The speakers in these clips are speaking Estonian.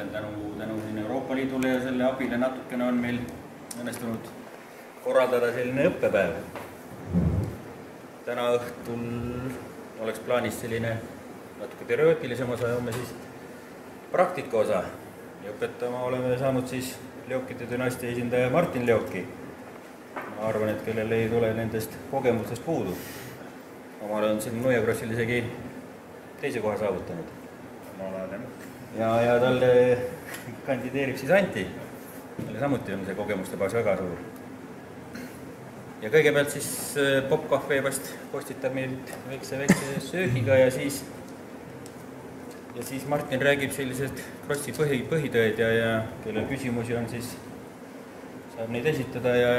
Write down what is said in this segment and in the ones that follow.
ütlen tänu siin Euroopa Liidule ja selle abile natukene on meil õnnestunud korraldada selline õppepäev. Täna õhtul oleks plaanis selline natuke teoreetilisem osa ja homme siis praktika osa. Ja õpetama oleme saanud siis Leokite dünastia esindaja Martin Leoki. Ma arvan, et kellel ei tule nendest kogemustest puudu. Omal on siin Nuiakrossil isegi teise koha saavutanud. Ja talle kandideerib siis Anti. Talle samuti on see kogemuste baas väga suur. Ja kõigepealt siis Popcafé vast postitab meilt väikse söögiga ja siis Martin räägib sellised Krossi põhitõed ja kellel küsimusi on, siis saab neid esitada ja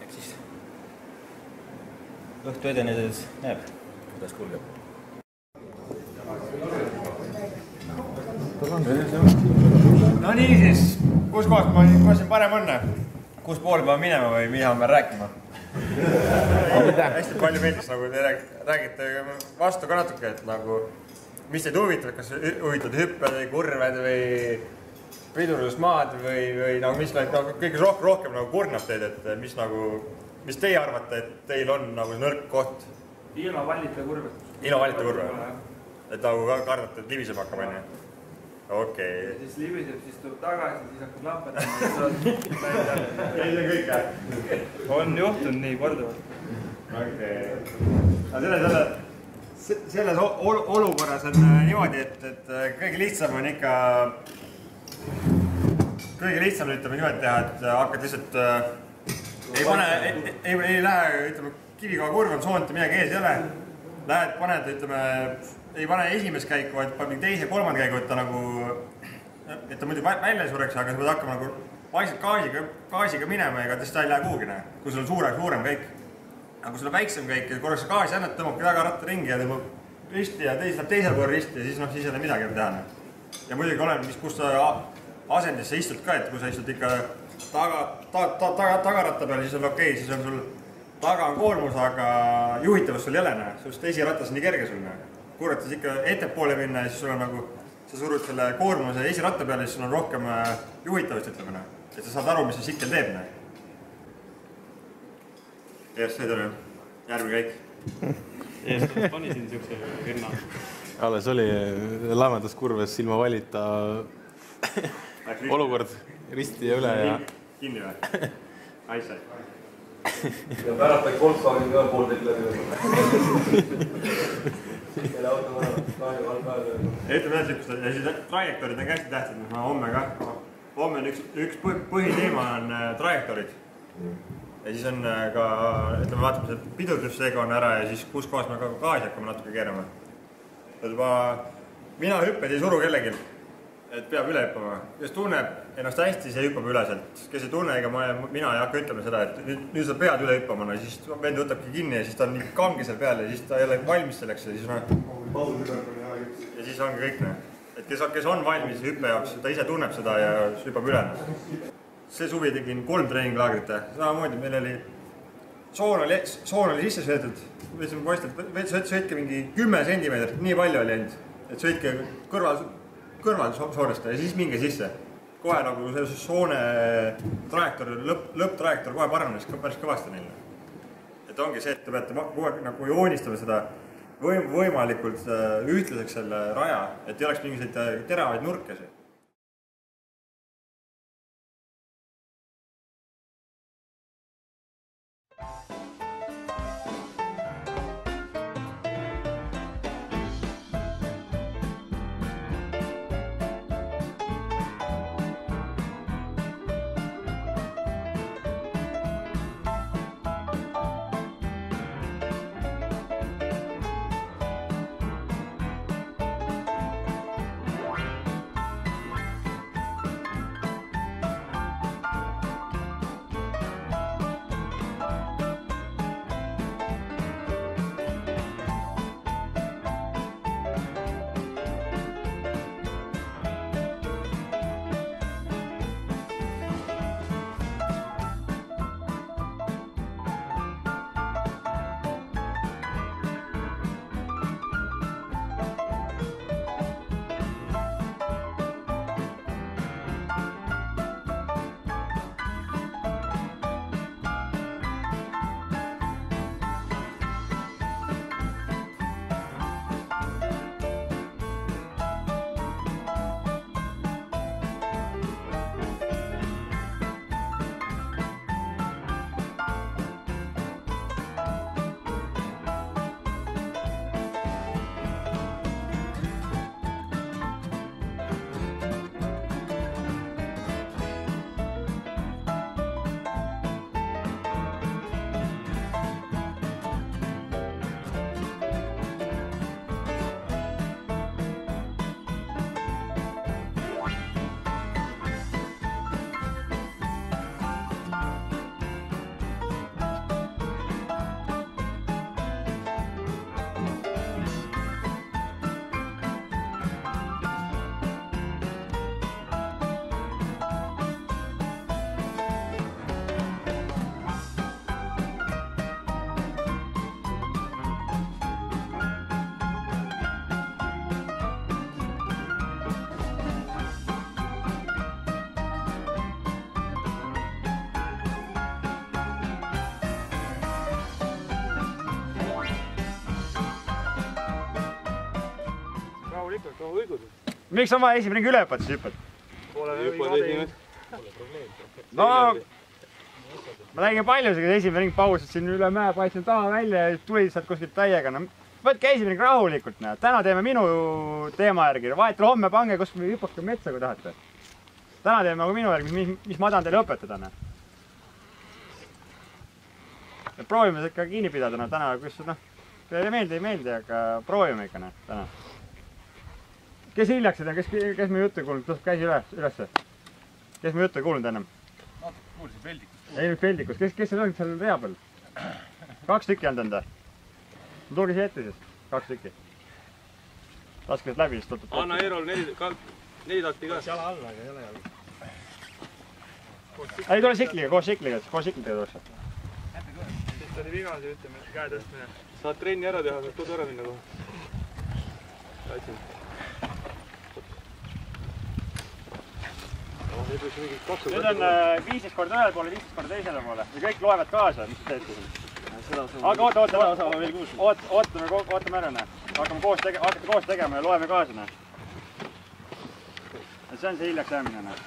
eks siis õhtu edenedes näeb, kuidas kulgeb. No nii siis, kus kohast ma siin parem õnne? Kus poole ma minema või mida ma rääkima? Hästi palju meeldis, nagu te räägite vastu ka natuke, et nagu mis teid huvitab, kas huvitavad hüpped või kurved või pidurusmaad või nagu mis kõige rohkem nagu kurnab teid, et mis teie arvate, et teil on nagu nõrk koht? Ilma valita kurve. Ilma valita kurve? Et nagu kardate, et libiseb hakkab enne? Okei. Siis libiseb, siis tuleb tagasi, siis hakkab lampedama. Ei, see kõik jah? On juhtunud nii korduvalt. Okei. Selles olukorras on niimoodi, et kõige lihtsam on ikka ütleme niimoodi teha, et hakkad lihtsalt ei lähe, ütleme, kivikoha kurv on soont ja midagi ees ei ole. Lähed, paned, ütleme, ei pane esimest käiku, vaid paned teise, kolmanda käiku, et ta nagu, et ta muidu välja sureks, aga sa pead hakkama nagu vaikselt gaasiga minema, ega tõesti ei lähe kuhugi, kui sul on suurem käik. Aga kui sul on väiksem käik, korraks sa gaasi annad, tõmbabki väga ratta ringi ja tõmbab risti ja läheb teisel pool risti ja siis ei ole midagi teha. Ja muidugi oleneb, kus sa asendis sa istud ka, et kui sa istud ikka tagaratta peal, siis on okei, siis on sul taga on koormus, aga juhitavust sul ei ole. Sul esiratas on nii kerge sul. Kuurates ikka ettepoole minna ja siis sul on nagu, sa surud selle koormuse esiratta peale, siis sul on rohkem juhitavust, ütleme. Et sa saad aru, mis see sikkel teeb. Eest see tuli, järgmine käik. Eest pani siin siukse virna. Alles oli laemandas kurves ilma valita olukord risti ja üle ja... Kinni või? Aisse. Ja pärast peaks Volkswagen ka poolteid läbi. Selle auto kahju halb. Ütleme üldse, ja siis trajektoorid on hästi tähtsad, ma homme ka. Homme on üks põhiteema on trajektoorid. Ja siis on ka, ütleme, vaatame, et pidurdusseega on ära ja siis kus kohas me ka gaasi hakkame natuke keerama. Mina hüpped ei suru kellegi, et peab üle hüppama. Kes tunneb ennast hästi, see hüppab üle sealt. Kes ei tunne, ega mina ei hakka ütlema seda, et nüüd sa pead üle hüppama, siis vend võtabki kinni ja siis ta on nii kange seal peal ja siis ta ei ole valmis selleks ja siis ongi kõik. Et kes on valmis hüppe jaoks, ta ise tunneb seda ja hüppab üle. See suvi tegin 3 treeninglaagrit. Samamoodi meil oli soon oli sisse söödud. Võtsime poistelt, sõitke mingi 10 sentimeetrit, nii palju oli end. Et sõitke kõrval soonest ja siis minge sisse. Kohe nagu see soone trajektoor, lõpptrajektoor kohe paranes päris kõvasti neile. Et ongi see, et te peate kogu aeg nagu joonistama seda võimalikult ühtlaseks selle raja, et ei oleks mingisuguseid teravaid nurkesi. lõigud. Miks on vaja esimene ring üle hüppata, siis hüppad? No, ma nägin paljusid, et esimene ring pausid siin üle mäe, paistsin taha välja ja tulid sealt kuskilt täiega. No, võtke esimene ring rahulikult, näe. Täna teeme minu teema järgi. Vahetel homme pange kuskil hüppake metsa, kui tahate. Täna teeme nagu minu järgi, mis ma tahan teile õpetada. Näe. Ja proovime seda ikka kinni pidada. No, täna, kus, noh, teile ei meeldi, aga proovime ikka näe, täna. Kes hiljaks seda, kes me juttu ei kuulnud, tõstab käsi ülesse. Kes me juttu ei kuulnud ennem? Kuulsin Veldikust. Ei nüüd Veldikust, kes see olid seal rea peal? 2 tükki olnud enda. Tulge siia ette siis, 2 tükki. Laske sealt läbi, siis tuleb. Anna Eerol 4 takti ka. Jala alla, aga jala jala. Ei tule sikliga, koos sikliga tuleks. Siit oli viga, see ütleme, käe tõstmine. Saad trenni ära teha, saad kodu ära minna kohe. Nüüd on 15 korda ühele poole, 15 korda teisele poole. Ja kõik loevad kaasa, mis te teete siin. Aga ootame ära, näe. Hakkame koos tegema ja loeme kaasa, näe. See on see hiljaks jäämine, näe.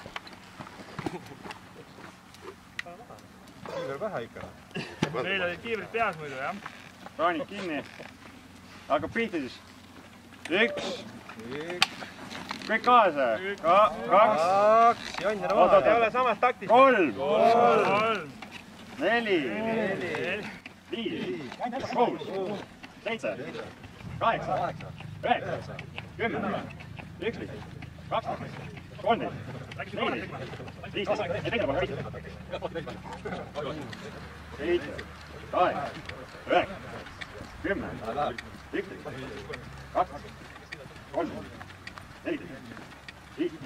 Kiiver pähe ikka. Meil olid kiivrid peas muidu, jah? Raanid kinni. Hakkab pihti siis. 1. Kõik kaasa. 2. Ei ole samas taktis. 3. 4. 5. 6. 7. 8. 9. 10. 11. 12. 13. 14. 15. 7. 8. 9. 10. 11. 12. 13. 14. 15.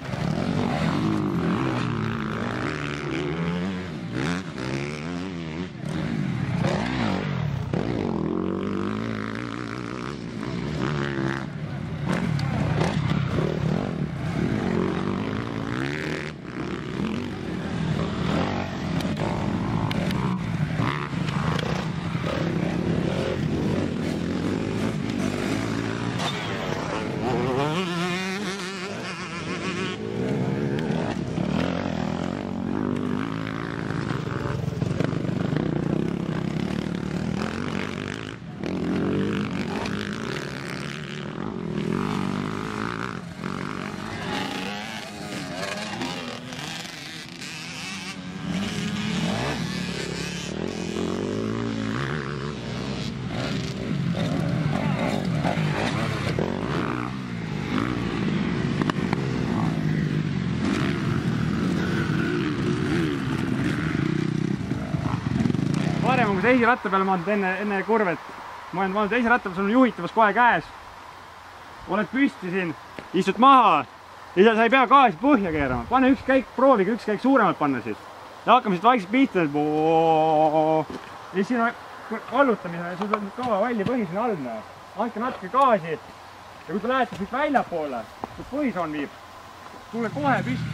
Varem on teise ratta peale maandud enne kurvet. Ma olen teise ratta peal, sul on juhitavas kohe käes. Oled püsti siin, istud maha ja sa ei pea gaasi põhja keerama. Pane üks käik, proovige üks käik suuremalt panna siis. Ja hakkame siit vaikselt pihta. Ja siin on allutamise, sul on kõva valli põhi siin all. Andke natuke gaasi. Ja kui te lähete siit väljapoole, kui põhisoon viib, tule kohe püsti.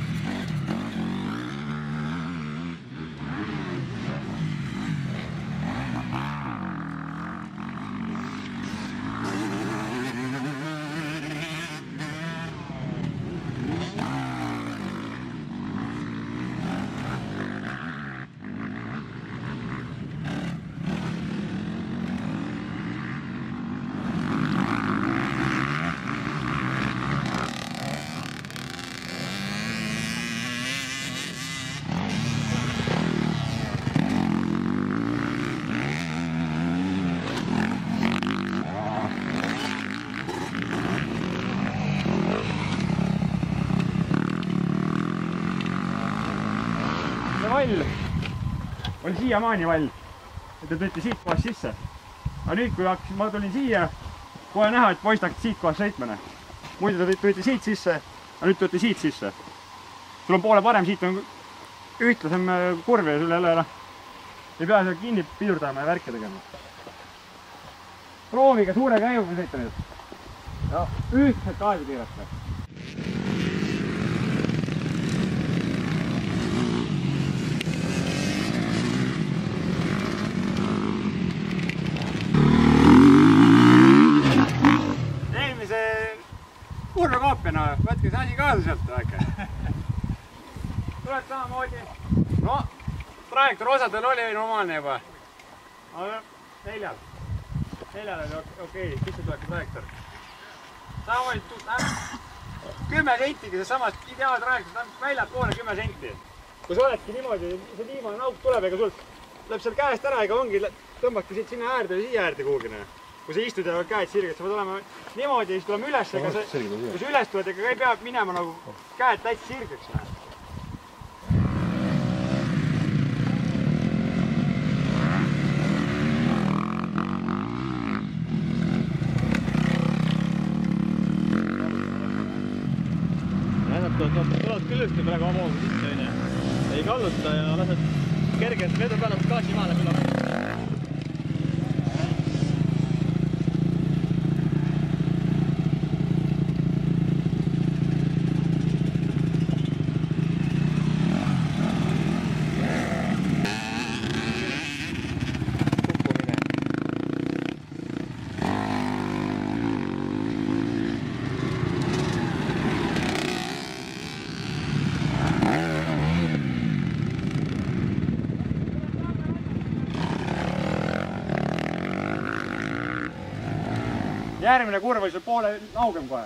Vall oli siiamaani vall, et te tulite siit kohast sisse. Aga nüüd, kui ma tulin siia, kohe näha, et poisid hakkasid siit kohast sõitmane. Muidu te tulite siit sisse, aga nüüd tulite siit sisse. Sul on poole parem, siit on ühtlasem kurv ja sul jälle ei pea seal kinni pidurdama ja värke tegema. Proovige suure käiguga sõita nüüd. Ühtselt gaasi piirata. kurve koopiana kaasa sealt väike. Tuled samamoodi. No, trajektoor osadel oli normaalne juba. Aga neljal oli okei, sissetuleku trajektoor. Samamoodi 10 sentigi see samast ideaaltrajektoor, väljad poole 10 senti. Kui sa oledki niimoodi, see viimane auk tuleb, ega sul läheb seal käest ära, ega ongi, tõmbadki siit sinna äärde või siia äärde kuhugine. Kui sa istud ja käed sirged, sa pead olema niimoodi ja siis tuleme üles, ega kui sa üles tuled, ega ei pea minema nagu käed täitsa sirgeks. Tuled küllusti praegu omoogu sisse, ei kalluta ja lased kergelt vedu peale gaasi maale külla. Järgmine kurv oli sul poole naugem kohe.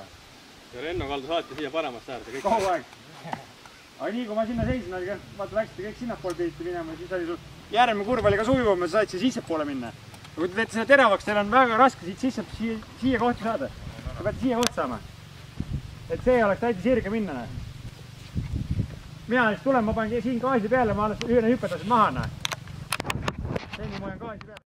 Ja Renno kaldus alati siia paremast äärde. Kogu aeg. Aga nii kui ma sinna seisin, oli vaata läksite kõik sinnapoole pidite minema, siis oli sul järgmine kurv oli ka sujuvam ja sa said siia sissepoole minna. Ja kui te teete selle teravaks, teil on väga raske siit sisse siia kohta saada. Te peate siia kohta saama. Et see oleks täitsa sirge minna. Mina siis tulen, ma panen siin gaasi peale, ma alles ühine hüpetasid maha. Seni ma olen gaasi peale.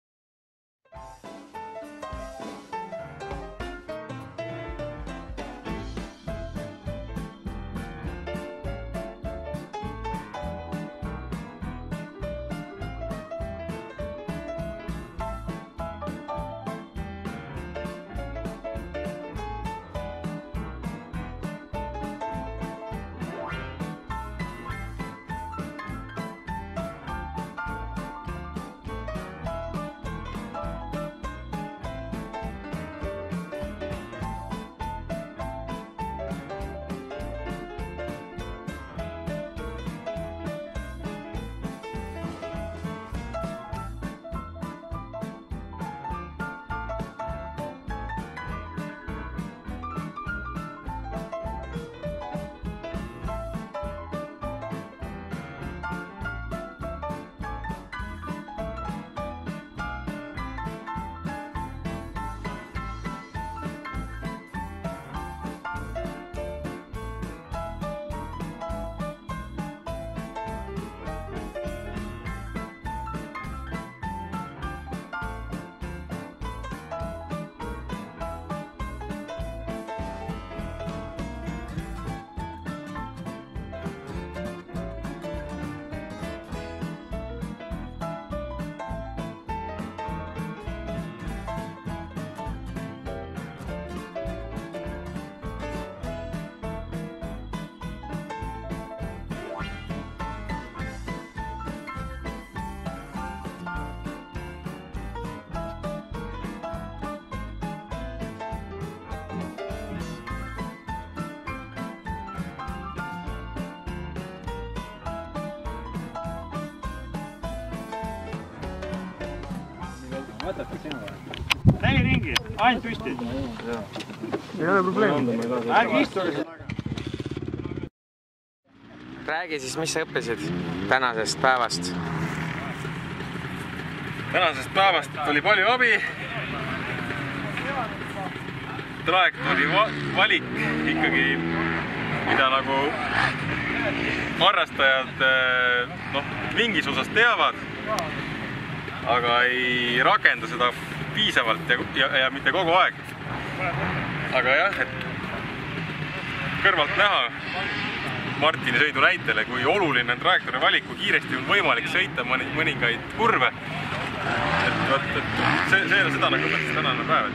Võtadki sinu või? 4 ringi, ainult püsti. Ei ole probleemi. Ärge istuge seda taga. Räägi siis, mis sa õppisid tänasest päevast? Tänasest päevast oli palju abi. Trajektoori valik ikkagi, mida nagu harrastajad mingis osas teavad, aga ei rakenda seda piisavalt ja mitte kogu aeg. Aga jah, et kõrvalt näha Martini sõidu näitele, kui oluline on trajektoori valik, kui kiiresti on võimalik sõita mõningaid kurve. Seda nagu mõtles tänane päev.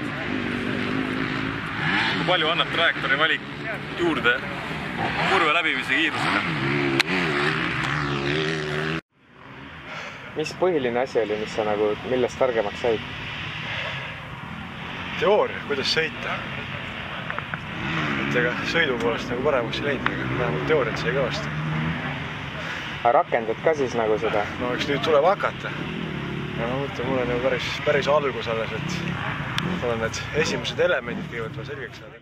Kui palju annab trajektoori valik juurde kurve läbimise kiirusele. Mis põhiline asi oli, mis sa nagu, millest targemaks said? Teooria, kuidas sõita. et ega sõidu poolest nagu paremaks ei leidnud, aga vähemalt teooriat sai kõvasti. Aga rakendad ka siis nagu seda? No eks nüüd tuleb hakata. Ja ma mõtlen, mul on ju päris algus alles, et olen need esimesed elemendid kõigepealt veel selgeks saada.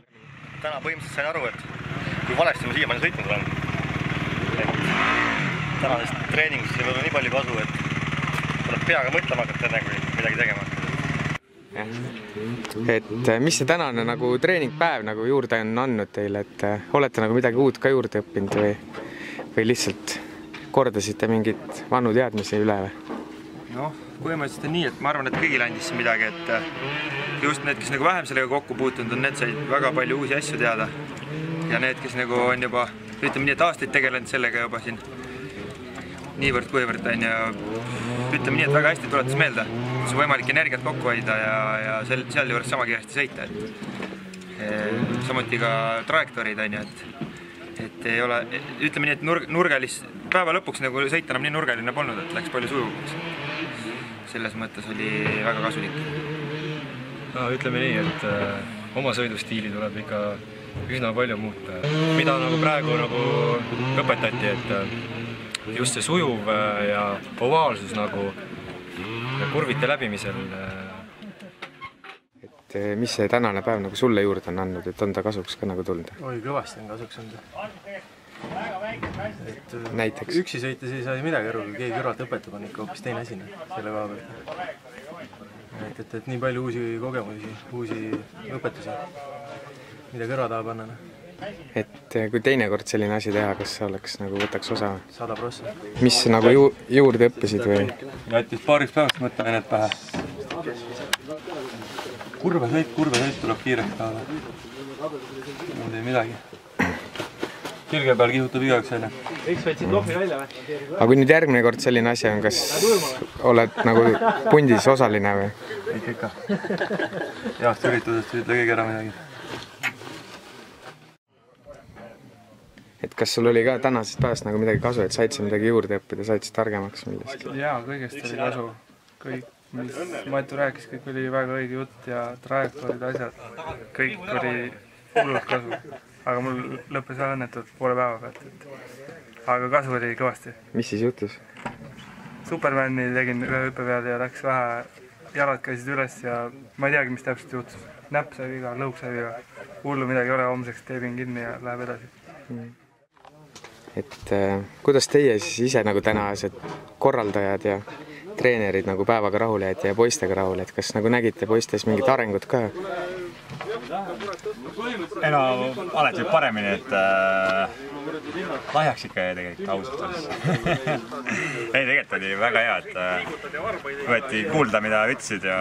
Täna põhimõtteliselt sain aru, et kui valesti ma siiamaani sõitnud olen. Tänasest treeningust ei ole nii palju kasu, et tuleb peaga mõtlema hakata enne, kui midagi tegema hakata. Et mis see tänane nagu treeningpäev nagu juurde on andnud teile, et olete nagu midagi uut ka juurde õppinud või lihtsalt kordasite mingit vanu teadmisi üle või? Noh, põhimõtteliselt on nii, et ma arvan, et kõigil andis siin midagi, et just need, kes nagu vähem sellega kokku puutunud on, need said väga palju uusi asju teada. Ja need, kes nagu on juba, ütleme nii, et aastaid tegelenud sellega juba siin niivõrd kuivõrd on ja ütleme nii, et väga hästi tuletas meelde, et see võimalik energiat kokku hoida ja seal juures sama kiiresti sõita. Samuti ka trajektoorid on ju, et ei ole, ütleme nii, et nurgalis päeva lõpuks nagu sõita enam nii nurgaline polnud, et läks palju sujuvaks. Selles mõttes oli väga kasulik. No, ütleme nii, et oma sõidustiili tuleb ikka üsna palju muuta. Mida nagu praegu nagu õpetati, et just see sujuv ja ovaalsus nagu kurvite läbimisel. Et mis see tänane päev nagu sulle juurde on andnud, et on ta kasuks ka nagu tulnud? Oi, kõvasti on kasuks olnud. Näiteks? Üksi sõites ei saa midagi aru, kui keegi kõrvalt õpetab, on ikka hoopis teine asi selle koha pealt. Et nii palju uusi kogemusi, uusi õpetusi, mida kõrva taha panna. Et kui teinekord selline asi teha, kas sa oleks nagu võtaks osa? 100%. Mis nagu juurde õppisid või? Jättis paariks päevast mõtteainet pähe. Kurve sõit tuleb kiireks taha. Ei tee midagi. Kilge peal kihutab igaks aina. Võiks võtsid kohvi välja või? Aga kui nüüd järgmine kord selline asi on, kas oled nagu pundis osaline või? Ikka. Heast üritusest ütle keegi ära midagi. Et kas sul oli ka tänasest päevast nagu midagi kasu, et said siin midagi juurde õppida, said targemaks millestki? Jaa, kõigest oli kasu. Kõik, mis Matu rääkis, kõik oli väga õige jutt ja trajektoorid, asjad, kõik oli hullult kasu. Aga mul lõppes väga õnnetud poole päeva pealt. Aga kasu oli kõvasti. Mis siis juhtus? Supermani tegin ühe hüppe peal ja läks vähe, jalad käisid üles ja ma ei teagi, mis täpselt juhtus. Näpp sai viga, lõuk sai viga. Hullu midagi ei ole, homseks teebin kinni ja läheb edasi. Et kuidas teie siis ise nagu tänased korraldajad ja treenerid nagu päevaga rahule jäid ja poistega rahule, et kas nagu nägite poistes mingit arengut ka? No, alati võib paremini, et lahjaks ikka tegelikult ausalt alles. Ei, tegelikult oli väga hea, et võeti kuulda, mida ütlesid ja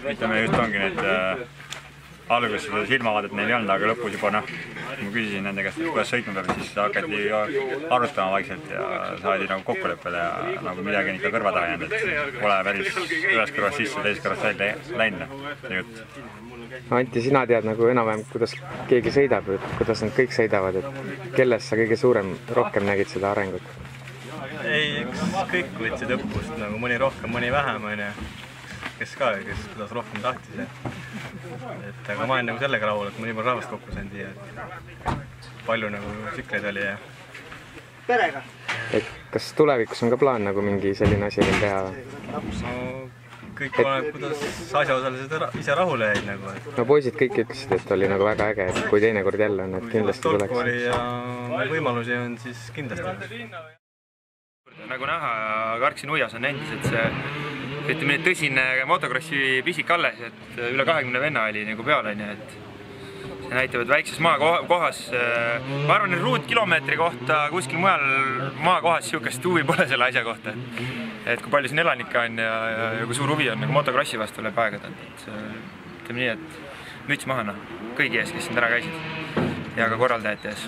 ütleme just ongi need alguses seda silmavaadet neil ei olnud, aga lõpus juba noh, ma küsisin nende käest, kuidas sõitma peab, siis hakati arutama vaikselt ja saadi nagu kokkuleppele ja nagu midagi on ikka kõrva taha jäänud, et pole päris ühes kõrvast sisse, teises kõrvast välja läinud see jutt. Anti, sina tead nagu enam-vähem, kuidas keegi sõidab, kuidas nad kõik sõidavad, et kelles sa kõige rohkem nägid seda arengut? Ei, kõik võtsid õppust, nagu mõni rohkem, mõni vähem, kes kuidas rohkem tahtis. Aga ma olen nagu sellega rahul, et ma nii palju rahvast kokku sain siia, et palju nagu tsikleid oli. Perega? Et kas tulevikus on ka plaan nagu mingi selline asi veel teha? No kõik oleneb, kuidas asjaosalised ise rahule jäid nagu. No poisid kõik ütlesid, et oli nagu väga äge, et kui teinekord jälle on, et kindlasti tuleks. Tolku oli ja võimalusi on siis kindlasti. Nagu näha, Karksi nuias on endiselt see ütleme, tõsine motokrossi pisik alles, et üle 20 venna oli nagu peal, et see näitab, et väikses maakohas, ma arvan, et ruutkilomeetri kohta kuskil mujal maakohas siukest huvi pole selle asja kohta, et kui palju siin elanikke on ja kui suur huvi on nagu motokrossi vastu üle aegade, et ütleme nii, et müts maha kõigi ees, kes siin täna käisid ja ka korraldajate ees.